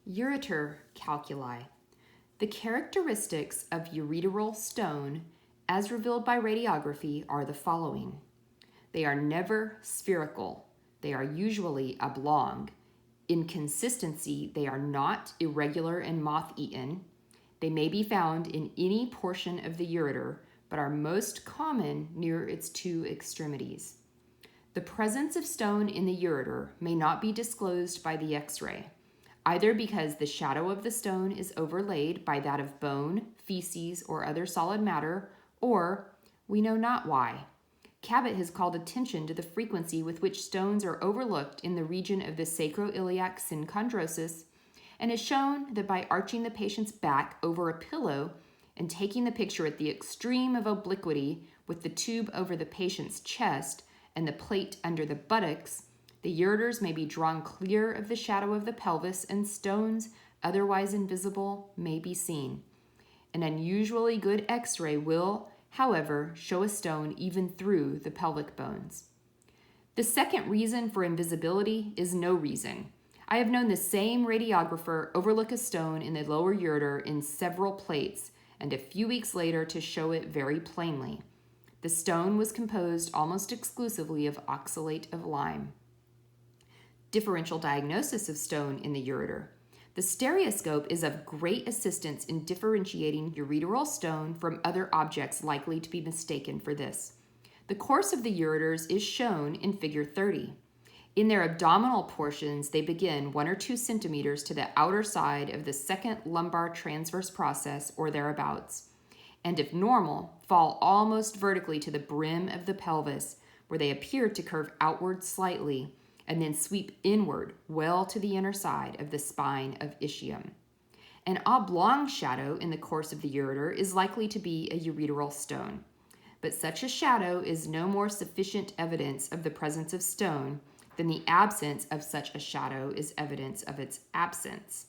Ureter calculi. The characteristics of ureteral stone, as revealed by radiography, are the following. They are never spherical. They are usually oblong. In consistency, they are not irregular and moth-eaten. They may be found in any portion of the ureter, but are most common near its two extremities. The presence of stone in the ureter may not be disclosed by the X-ray, either because the shadow of the stone is overlaid by that of bone, feces, or other solid matter, or we know not why. Cabot has called attention to the frequency with which stones are overlooked in the region of the sacroiliac synchondrosis, and has shown that by arching the patient's back over a pillow and taking the picture at the extreme of obliquity with the tube over the patient's chest and the plate under the buttocks, the ureters may be drawn clear of the shadow of the pelvis and stones, otherwise invisible, may be seen. An unusually good X-ray will, however, show a stone even through the pelvic bones. The second reason for invisibility is no reason. I have known the same radiographer overlook a stone in the lower ureter in several plates and a few weeks later to show it very plainly. The stone was composed almost exclusively of oxalate of lime. Differential diagnosis of stone in the ureter. The stereoscope is of great assistance in differentiating ureteral stone from other objects likely to be mistaken for this. The course of the ureters is shown in Figure 30. In their abdominal portions, they begin 1 or 2 centimeters to the outer side of the second lumbar transverse process or thereabouts, and if normal, fall almost vertically to the brim of the pelvis, where they appear to curve outward slightly, and then sweep inward well to the inner side of the spine of ischium. An oblong shadow in the course of the ureter is likely to be a ureteral stone, but such a shadow is no more sufficient evidence of the presence of stone than the absence of such a shadow is evidence of its absence.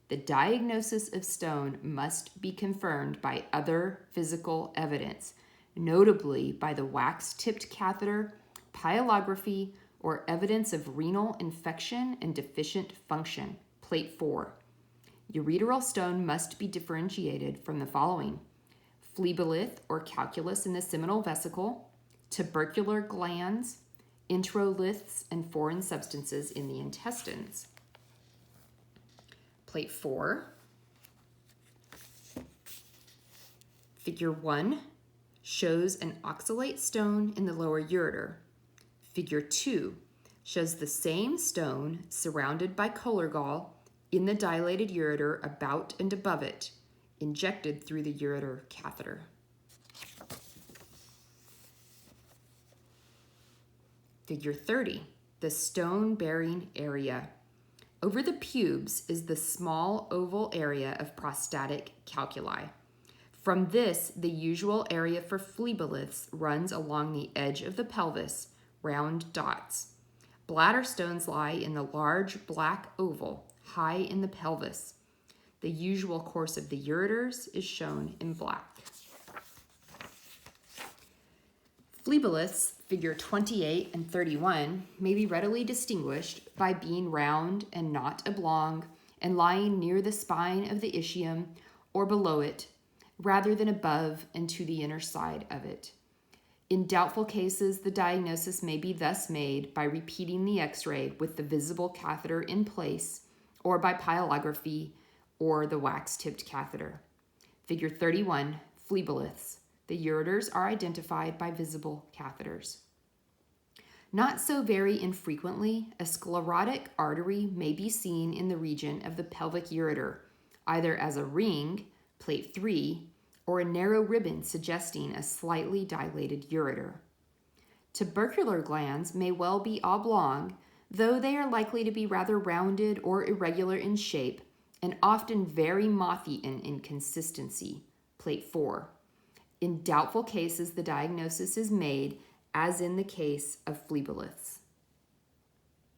The diagnosis of stone must be confirmed by other physical evidence, notably by the wax-tipped catheter, pyelography, or evidence of renal infection and deficient function. Plate 4. Ureteral stone must be differentiated from the following: Phlebolith or calculus in the seminal vesicle, tubercular glands, enteroliths, and foreign substances in the intestines. Plate 4. Figure 1 shows an oxalate stone in the lower ureter. Figure 2 shows the same stone surrounded by Kohler gall in the dilated ureter about and above it, injected through the ureter catheter. Figure 30, the stone-bearing area. Over the pubes is the small oval area of prostatic calculi. From this, the usual area for Phleboliths runs along the edge of the pelvis, round dots. Bladder stones lie in the large black oval, high in the pelvis. The usual course of the ureters is shown in black. Phleboliths, figure 28 and 31, may be readily distinguished by being round and not oblong and lying near the spine of the ischium or below it, rather than above and to the inner side of it. In doubtful cases, the diagnosis may be thus made by repeating the X-ray with the visible catheter in place, or by pyelography or the wax-tipped catheter. Figure 31, Phleboliths. The ureters are identified by visible catheters. Not so very infrequently, a sclerotic artery may be seen in the region of the pelvic ureter, either as a ring, plate 3, or a narrow ribbon suggesting a slightly dilated ureter. Tubercular glands may well be oblong, though they are likely to be rather rounded or irregular in shape, and often very moth-eaten in consistency. Plate 4. In doubtful cases, the diagnosis is made, as in the case of Phleboliths.